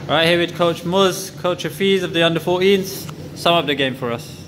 Right, here with Coach Muz, Coach Hafiz of the under-14s. Sum up the game for us.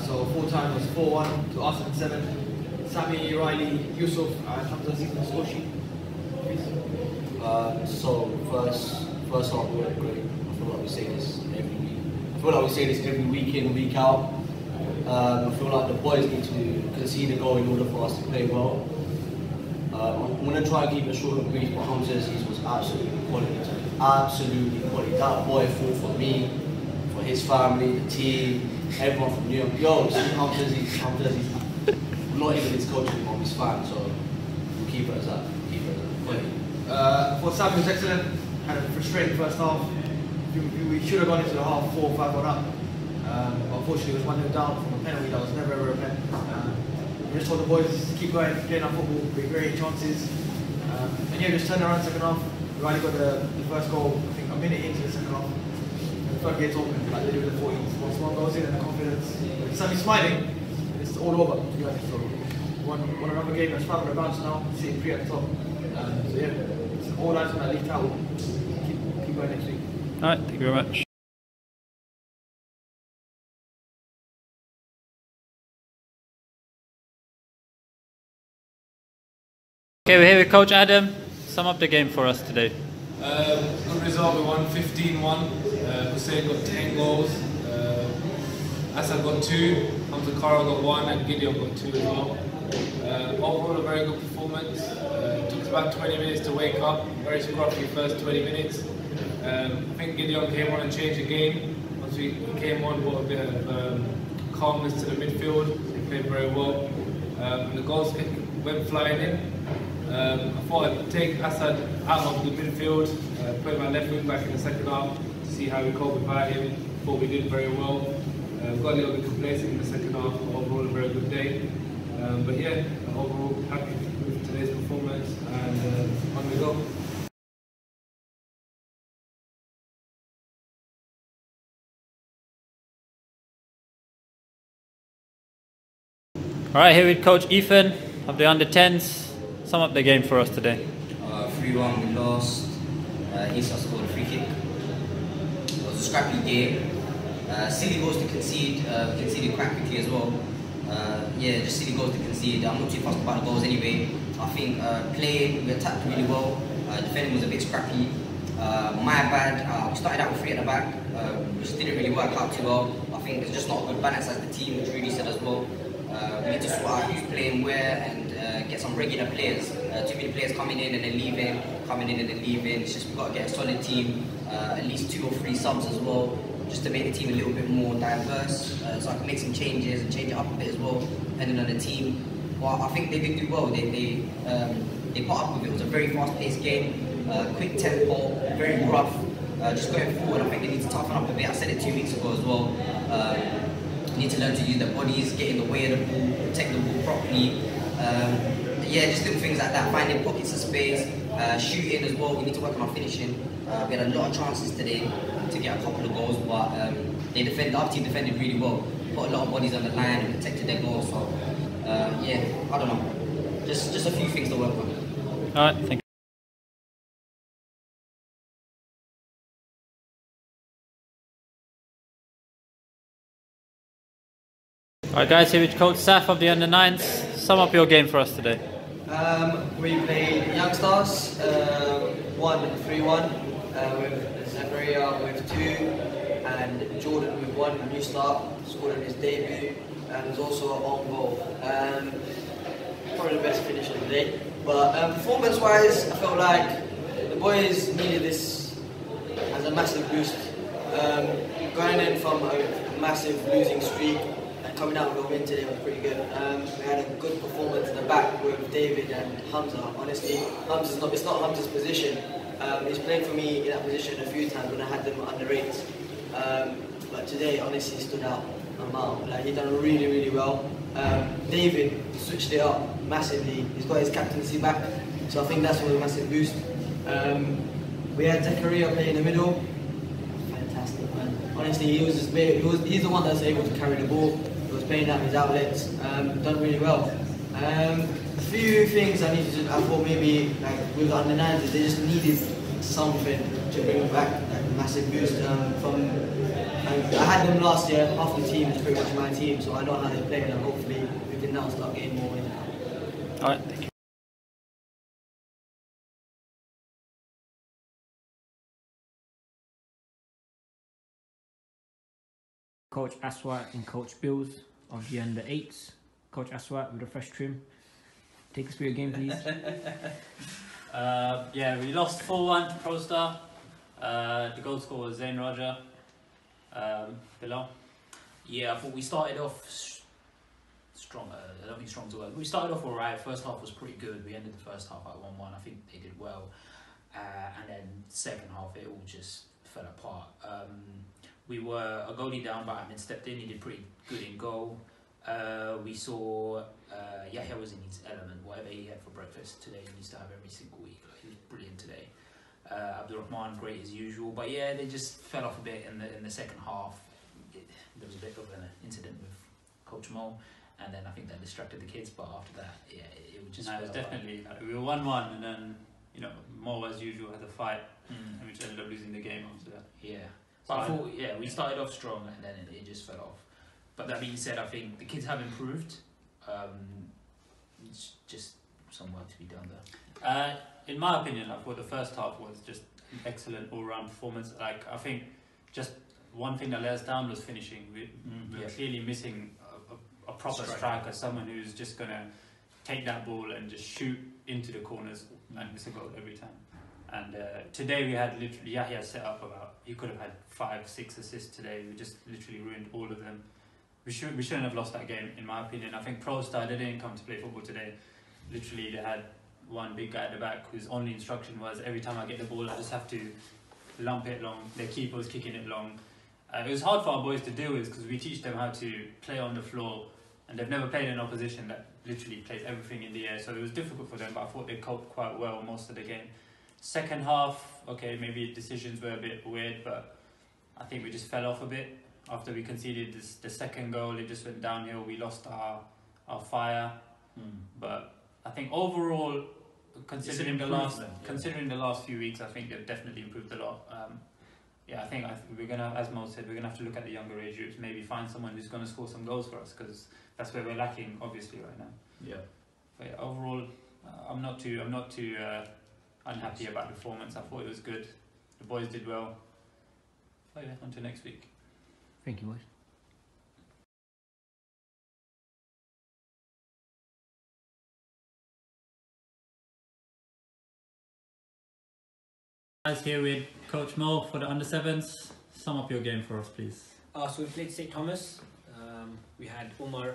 So full time was 4-1 to r77. Sami, Riley, Yusuf, and Hamza Zeke and Skoshi. So first half we went great. I feel like we say this every week. I feel like we say this every week in, week out. I feel like the boys need to concede a goal in order for us to play well. I'm going to try and keep it short and brief, but Hamza was absolutely quality. Absolutely quality. That boy fought for me, for his family, the team, everyone from New York. Yo, see Hamza, not even his coach anymore, he's fine, so we'll keep it as that. For Sami was excellent, had a frustrating first half. We should have gone into the half 4-5 on up. Unfortunately, it was 1-0 down from a penalty that was never ever a pen. We just told the boys to keep going, playing our football, we create chances. And yeah, just turned around second half. We already got the first goal, I think a minute into the second half. And the third gate's open, like they did with the 40s. Once one goes in and the confidence, Sami's smiling, it's all over, to be honest. So, won another game that's 500 bounce now, sitting 3 at the top. So yeah, it's all eyes on that league title. Keep going next week. Alright, thank you very much. Okay, we're here with Coach Adam. Sum up the game for us today. Good result, we won 15-1. Hussein got 10 goals. Asad got 2, Hamza Kara got 1, and Gideon got 2 as well. Overall, a very good performance. It took us about 20 minutes to wake up. Very scruffy first 20 minutes. I think Gideon came on and changed the game. Once he came on, brought a bit of calmness to the midfield. He played very well. And the goals went flying in. I thought I'd take Asad out of the midfield, put my left wing back in the second half to see how we cope without him. Thought we did very well. Got a little bit complacent in the second half, but overall a very good day. But yeah, overall happy with today's performance, and on we go. Alright, here with Coach Ethan of the under-10s. Sum up the game for us today. 3-1 we lost. Issa scored a free kick. It was a scrappy game. Silly goals to concede. We conceded quite quickly as well. Yeah, just silly goals to concede. I'm not too fussed about the goals anyway. I think playing, we attacked really well. Defending was a bit scrappy. My bad. We started out with 3 at the back, which didn't really work out too well. I think there's just not a good balance as the team, which Rudy said as well. We need to sort out who's playing where and get some regular players. Too many players coming in and then leaving, coming in and then leaving. It's just we've got to get a solid team, at least 2 or 3 subs as well, just to make the team a little bit more diverse. So I can make some changes and change it up a bit as well, depending on the team. But I think they did do well. They put up with it. It was a very fast-paced game, quick tempo, very rough. Just going forward, I think they need to toughen up a bit. I said it 2 weeks ago as well. Need to learn to use their bodies, get in the way of the ball, protect the ball properly. Yeah, just little things like that, finding pockets of space, shooting as well. We need to work on our finishing. We had a lot of chances today to get a couple of goals, but our team defended really well. Put a lot of bodies on the line and protected their goals. So yeah, I don't know. Just a few things to work on. Alright, thank you. Alright guys, here with Coach Saf of the under-9s. Sum up your game for us today. We played Youngstars, won 3-1, with Zakaria with 2, and Jordan with 1 new start, scored in his debut, and was also an own goal. Probably the best finish of the day. But performance-wise, I felt like the boys needed this as a massive boost. Going in from a massive losing streak, coming out with a win today was pretty good. We had a good performance in the back with David and Hamza. Honestly, it's not Hamza's position. He's played for me in that position a few times when I had them under 8s. But today, honestly, stood out a mile. Like, he done really, really well. David switched it up massively. He's got his captaincy back, so I think that's was a massive boost. We had Zakaria play in the middle. Fantastic, man. Honestly, he's the one that's able to carry the ball. He was playing out his outlets, done really well. A few things I thought maybe like with the under-9s, they just needed something to bring them back, like a massive boost from. I had them last year. Half the team is pretty much my team, so I know how they play, and hopefully we can now start getting more in. All right, thank you. Coach Aswat and Coach Bills of the under-8s. Coach Aswat with a fresh trim. Take us through your game, please. Yeah, we lost 4-1 to ProStar. The goal scorer was Zayn Roger. Below. Yeah, I thought we started off strong. I don't think strong's a word. We started off alright. First half was pretty good. We ended the first half at 1-1. I think they did well. And then second half, it all just fell apart. We were a goalie down, but Ahmed stepped in. He did pretty good in goal. We saw Yahya was in his element. Whatever he had for breakfast today, he needs to have every single week. Like, he was brilliant today. Abdurrahman, great as usual. But yeah, they just fell off a bit in the second half. There was a bit of an incident with Coach Mo, and then I think that distracted the kids. But after that, yeah, it was just. No, it was definitely. We were 1-1, and then Mo as usual had a fight, and we ended up losing the game after that. Yeah. But I thought, we started off strong and then it just fell off. But that being said, I think the kids have improved. It's just some work to be done there. In my opinion, I thought the first half was just an excellent all-round performance. Like, I think just one thing that let us down was finishing. We're clearly missing a proper striker, someone who's just going to take that ball and just shoot into the corners and miss a goal every time. And today we had literally Yahya set up he could have had 5-6 assists today. We just literally ruined all of them. We shouldn't have lost that game, in my opinion. I think ProStar, they didn't come to play football today. Literally they had one big guy at the back whose only instruction was every time I get the ball I just have to lump it long. Their keeper was kicking it long. It was hard for our boys to deal with because we teach them how to play on the floor, and they've never played in an opposition that literally plays everything in the air, so it was difficult for them, but I thought they coped quite well most of the game. Second half, okay, maybe decisions were a bit weird, but I think we just fell off a bit. After we conceded the second goal, it just went downhill. We lost our fire. But I think overall, considering the last few weeks, I think they've definitely improved a lot. Yeah, I think we're gonna, as Mo said, we're gonna have to look at the younger age groups. Maybe find someone who's gonna score some goals for us, because that's where we're lacking, obviously, right now. Yeah. But yeah, overall, I'm not too unhappy about the performance. I thought it was good. The boys did well. Oh yeah, on to next week. Thank you, boys. Guys, here with Coach Mo for the under-7s. Sum up your game for us, please. So we played St. Thomas. We had Umar,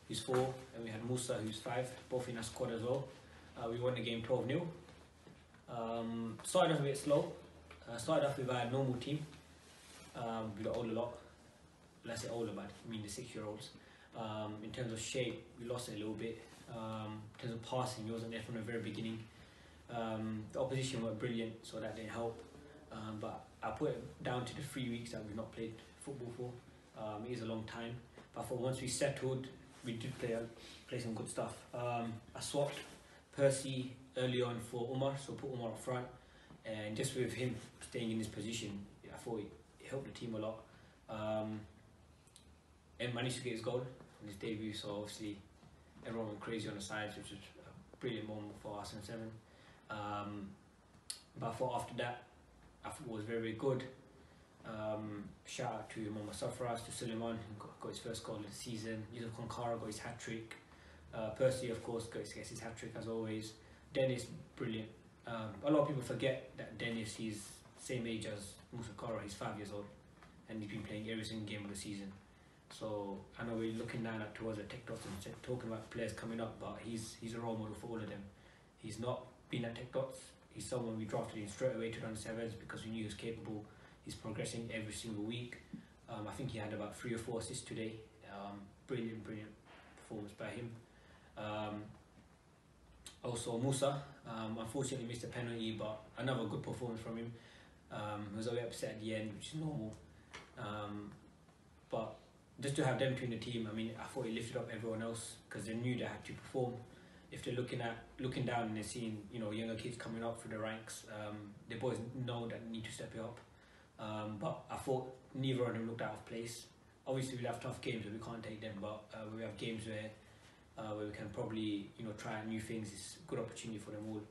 who's 4, and we had Musa, who's 5, both in our squad as well. We won the game 12-0. Started off a bit slow. Started off with our normal team. We got older lot. Let's say older, but I mean the 6-year-olds. In terms of shape, we lost it a little bit. In terms of passing, we wasn't there from the very beginning. The opposition were brilliant, so that didn't help. But I put it down to the 3 weeks that we've not played football for. It is a long time. But for once we settled, we did play some good stuff. I swapped Percy early on for Umar, so put Umar up front. And just with him staying in this position, I thought it helped the team a lot. And managed to get his goal on his debut, so obviously everyone went crazy on the sides, which was a brilliant moment for r77. But I thought after that, I thought it was very, very good. Shout out to Mohamed Safras, to Suleiman, who got his first goal of the season. Yusuf Konkara got his hat-trick. Percy, of course, gets his hat-trick as always. Dennis, brilliant. A lot of people forget that Dennis, he's same age as Musa Kara, he's 5 years old, and he's been playing every single game of the season. So I know we're looking now towards the Tech Dots and talking about players coming up, but he's a role model for all of them. He's not been at Tech Dots. He's someone we drafted in straight away to the under-7s because we knew he was capable. He's progressing every single week. I think he had about 3 or 4 assists today. Brilliant performance by him. Also Musa, unfortunately missed a penalty, but another good performance from him. He was a bit upset at the end, which is normal. But just to have them two in the team, I mean, I thought he lifted up everyone else because they knew they had to perform. if they're looking down and they're seeing, you know, younger kids coming up through the ranks, the boys know that they need to step it up. But I thought neither of them looked out of place. Obviously, we'll have tough games where we can't take them, but we have games where we can probably, you know, try new things. It's a good opportunity for them all.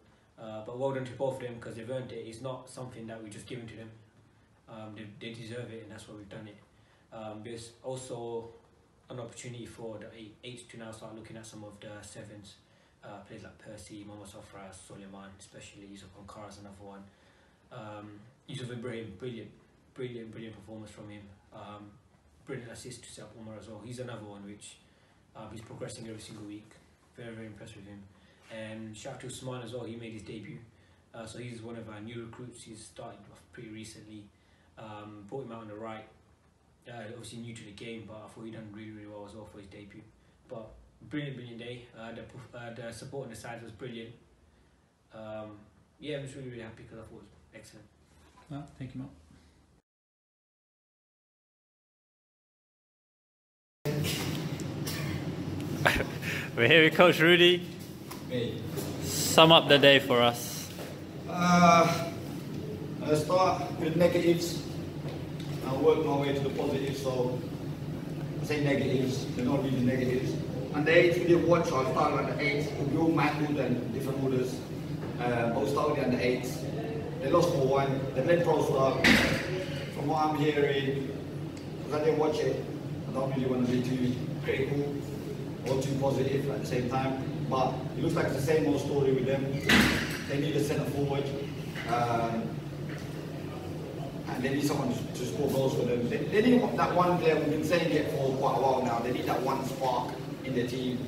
But well done to both of them, because they've earned it. It's not something that we just given to them. They deserve it, and that's why we've done it. There's also an opportunity for the 8s to now start looking at some of the 7s. Players like Percy, Mohamed Safra, Suleiman, especially Yusuf Ankara is another one. Yusuf Ibrahim, brilliant performance from him. Brilliant assist to Sepp Umar as well. He's another one which he's progressing every single week. Very impressed with him. And shout out to Usman as well. He made his debut. So he's one of our new recruits. He's started off pretty recently. Brought him out on the right. Obviously new to the game, but I thought he done really well as well for his debut. But brilliant day. The support on the side was brilliant. Yeah, I'm just really happy because I thought it was excellent. Well, thank you, Mark. We're here with Coach Rudy. Me. Sum up the day for us. I'll start with negatives. I'll work my way to the positives. So I say negatives, they're not really negatives. On the 8th, we did watch, so I started on the 8th. We all mangled and different orders. But we started on the 8th. They lost 4-1. They played Pro Star. From what I'm hearing, because I didn't watch it, I don't really want to be too critical or too positive at the same time. But it looks like it's the same old story with them. They need a centre forward. And they need someone to score goals for them. They need that one player. We've been saying it for quite a while now. They need that one spark in their team.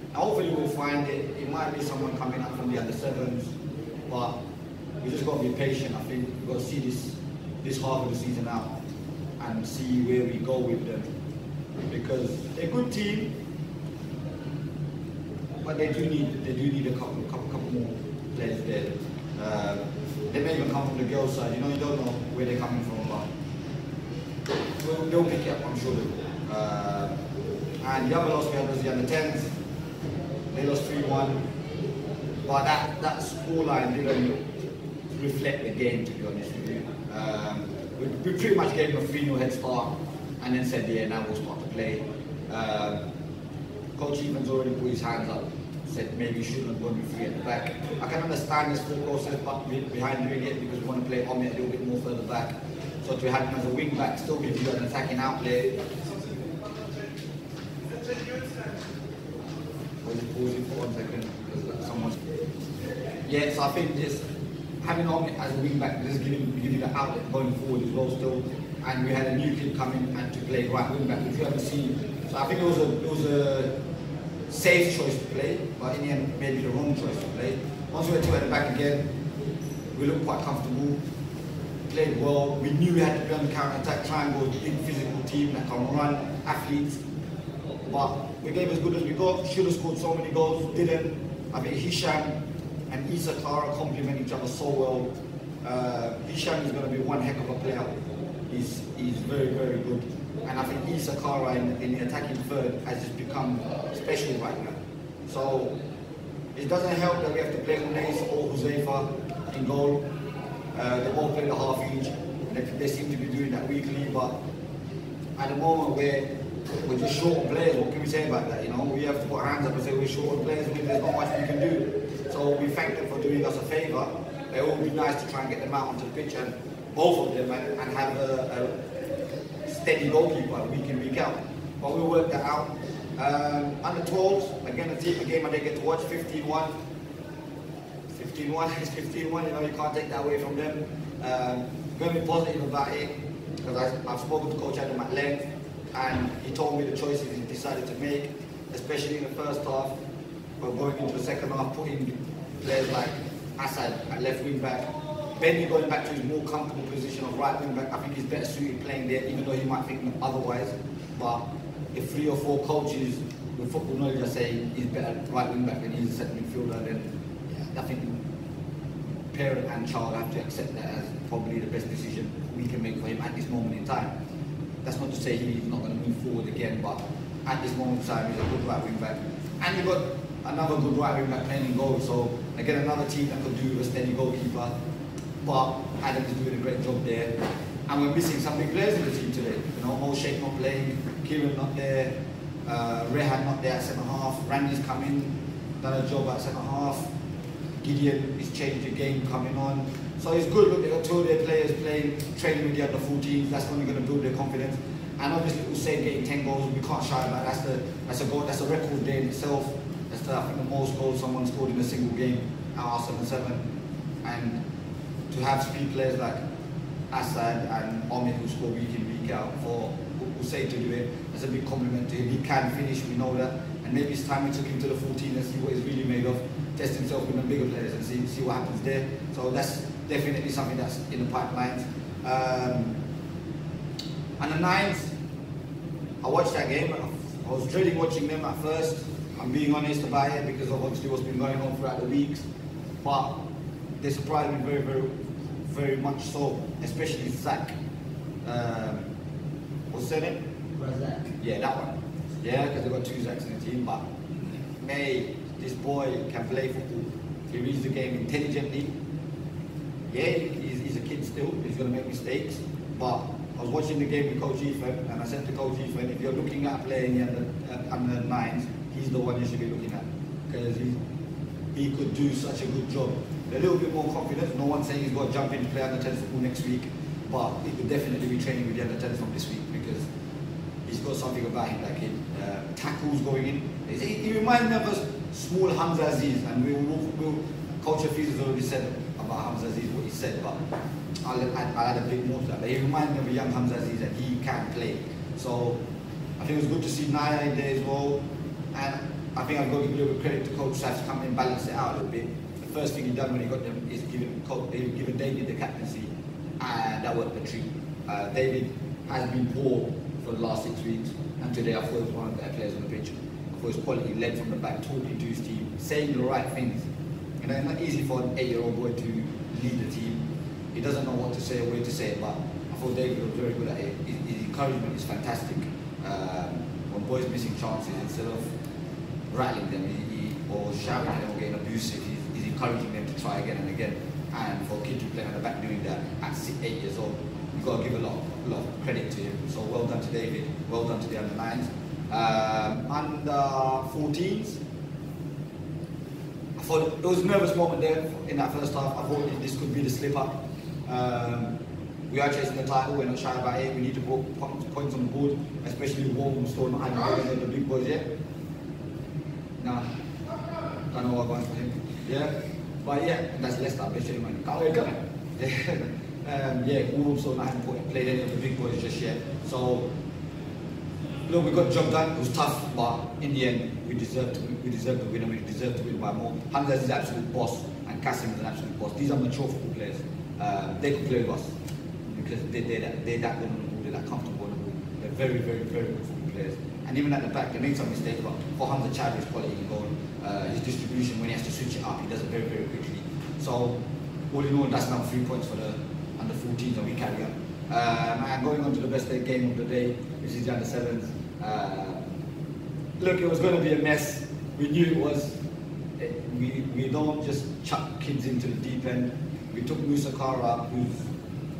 And hopefully we'll find it. It might be someone coming up from the under 7s, but we just got to be patient. I think we've got to see this half of the season out and see where we go with them, because they're a good team, but they do need a couple more players there. They may even come from the girls' side. You know, you don't know where they're coming from, but they'll pick it up, I'm sure. And the other loss we had was the under 10s. They lost 3-1, but that scoreline didn't reflect the game, to be honest with you. We pretty much gave them a 3-0 head start, and then said, yeah, now we'll start to play. Coach Evans already put his hands up, said maybe we shouldn't have gone with 3 at the back. I can understand this thought process behind doing it, because we want to play Omid a little bit more further back. So to have him as a wing back still gives you an attacking outlet. Pause it for 1 second, because someone's... Yeah, so I think just having Omid as a wing back just give you the outlet going forward as well still. And we had a new kid coming and to play right wing back, which you haven't seen. So I think it was a safe choice to play, but in the end maybe the wrong choice to play. Once we went 2 at the back again, we looked quite comfortable, played well. We knew we had to be on the counter-attack, try and go with a big physical team that can run, athletes. But we gave as good as we got. Should have scored so many goals, didn't. I think Hisham and Issa Clara complement each other so well. Hisham is going to be one heck of a player. He's very good. And I think Issa Clara in the attacking third has just become special right now. So it doesn't help that we have to play Unais or Huzaifa in goal. They both play the half each. They seem to be doing that weekly, but at the moment we're just short on players. What can we say about that? You know, we have to put our hands up and say we're short on players. There's not much we can do. So we thank them for doing us a favour. It would be nice to try and get them out onto the pitch, and both of them, and have a steady goalkeeper week in, week out. But we'll work that out. Under 12s, again, a game I didn't get to watch. 15-1. 15-1 is 15-1. You know, you can't take that away from them. Going to be positive about it, because I've spoken to Coach Adam at length, and he told me the choices he decided to make, especially in the first half. But going into the second half, putting players like Assad at left wing back, Benny going back to his more comfortable position of right wing back. I think he's better suited playing there, even though he might think otherwise. But if 3 or 4 coaches with football knowledge are saying he's better right wing back than he's a centre midfielder, then yeah, I think parent and child have to accept that as probably the best decision we can make for him at this moment in time. That's not to say he's not going to move forward again, but at this moment in time, he's a good right wing back. And you've got another good right wing back playing in goal. So again, another team that could do with a steady goalkeeper. But Adam is doing a great job there. And we're missing some big players in the team today. You know, Mo Sheikh not playing, Kieran not there, Rehan not there at centre half, Randy's come in, done a job at centre half, Gideon is changed the game coming on. So it's good, look, they've got 2 of their players playing, training with the under 14s, that's only going to build their confidence. And obviously Usain getting 10 goals, we can't shy about that. That's a record day in itself. That's I think the most goals someone scored in a single game at r77. And to have speed players like Assad and Omid who score week in, week out, for Usain to do it, that's a big compliment to him. He can finish, we know that. And maybe it's time we took him to the 14 and see what he's really made of, test himself with the bigger players and see what happens there. So that's definitely something that's in the pipelines. And the 9s, I watched that game. I was dreading watching them at first. I'm being honest about it because of obviously what's been going on throughout the weeks. But they surprised me very, very, very much so, especially Zach. What's his name? Zach? Yeah, that one. Yeah, because they've got 2 Zachs in the team. But, mate, this boy can play football. He reads the game intelligently. Yeah, he's a kid still. He's going to make mistakes. But I was watching the game with Coach Ethan, and I said to Coach Ethan, if you're looking at a player in the under 9s, he's the one you should be looking at. Because he could do such a good job. A little bit more confidence. No one's saying he's got to jump in to play under 10 football next week, but he could definitely be training with the under 10s from this week because he's got something about him, that kid. Tackles going in. He reminds me of a small Hamza Aziz, and Coach Hafiz has already said about Hamza Aziz what he said, but I'll add a bit more to that. But he reminds me of a young Hamza Aziz, and he can play. So I think it was good to see Naya in there as well, and I think I've got to give a little bit of credit to Coach Saf to come in and balance it out a little bit. The first thing he done when he got them is given David the captaincy, and that worked the treat. David has been poor for the last 6 weeks, and today I thought he was one of the better players on the pitch. I thought his quality led from the back, talking to his team, saying the right things. You know, it's not easy for an 8-year-old boy to lead the team. He doesn't know what to say or where to say it, but I thought David was very good at it. His encouragement is fantastic. When boys missing chances, instead of rattling them or shouting at them or getting abusive, he's encouraging them to try again and again. And for a kid to play on the back doing that at 8 years old, you've got to give a lot of credit to him. So well done to David, well done to the under 9s. Under 14s, I thought it was a nervous moment there in that first half. I thought this could be the slip up. We are chasing the title, we're not shy about it. We need to put points on the board, especially with Wolverhampton still not having the big boys yet. Nah, don't know what going for him. Yeah, but yeah, that's Leicester, basically, man. Can't wait, can I? Yeah, Wolves still not having played any of the big boys just yet. So, look, we got the job done. It was tough, but in the end, we deserved to win, and we deserved to win by more. Hamza is an absolute boss, and Kasim is an absolute boss. These are mature football players. They could play with us because they're that good on the ball, they're that comfortable on the ball. They're very, very, very good football players. And even at the back, they made some mistakes, but for Hamza Chadri's quality in goal, his distribution, when he has to switch it up, he does it very, very quickly. So, all in all, that's now 3 points for the under 14s, and we carry on. And going on to the best game of the day, which is the under 7s. Look, it was going to be a mess. We knew it was. We don't just chuck kids into the deep end. We took Musa Kara,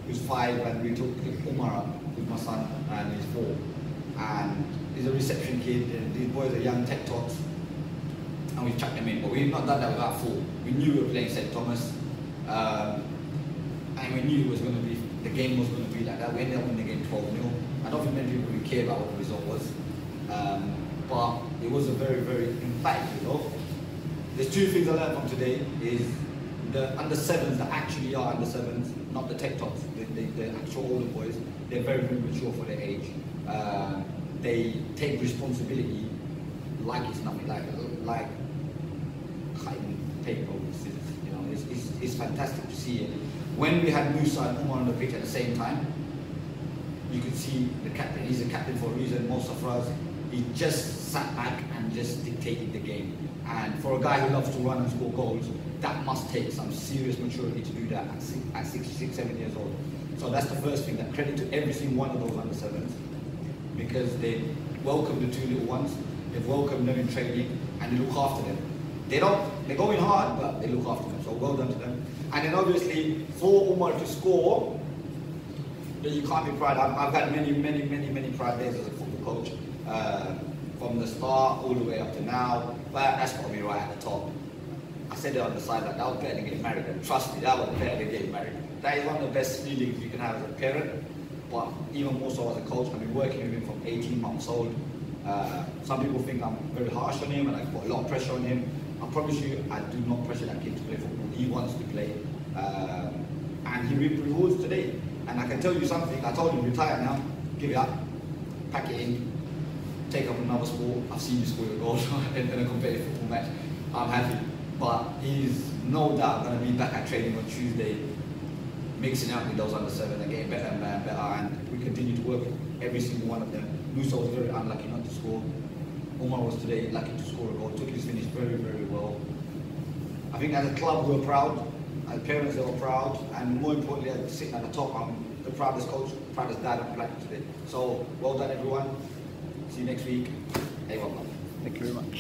who's 5, and we took Umar, who's my son, and he's 4. And he's a reception kid, and these boys are young tech tots, and we've chucked them in. But we've not done that without 4. We knew we were playing St. Thomas, and we knew it was going to be, the game was going to be like that. We ended up winning the game 12-0. I don't think many people really care about what the result was, but it was a very, very emphatic result. There's 2 things I learned from today, is the under 7s that actually are under 7s, not the tech tops, the actual older boys, they're very, very mature for their age. They take responsibility like it's nothing, like cutting paper with scissors. You know, it's fantastic to see it. When we had Musa and Umar on the pitch at the same time, you could see the captain. He's a captain for a reason. Most of us, he just sat back and just dictated the game. And for a guy who loves to run and score goals, that must take some serious maturity to do that at 6, 7 years old. So that's the first thing. That credit to every single one of those under 7s, because they welcome the 2 little ones, they've welcomed them in training, and they look after them. they're going hard, but they look after them. So well done to them. And then obviously for Umar to score, you can't be proud. I've had many proud days as a football coach, from the start all the way up to now. But that's got to be right at the top. I said it on the side, like, that was better than getting married, and trust me, that was better than getting married. That is one of the best feelings you can have as a parent, but even more so as a coach. I've been working with him from 18 months old. Some people think I'm very harsh on him and I put a lot of pressure on him. I promise you, I do not pressure that kid to play football. He wants to play, and he reaped rewards today. And I can tell you something, I told him, retire now, give it up, pack it in, take up another sport. I've seen you score your goals in a competitive football match. I'm happy. But he's no doubt going to be back at training on Tuesday, mixing up with those under-7 and getting better and better. And we continue to work with every single one of them. Musa was very unlucky not to score. Umar was today lucky to score a goal. Took his finish very well. I think as a club we were proud, as parents they were proud, and more importantly, as sitting at the top, I'm the proudest coach, the proudest dad on planet today. So well done everyone. See you next week. Hey, welcome. Thank you very much.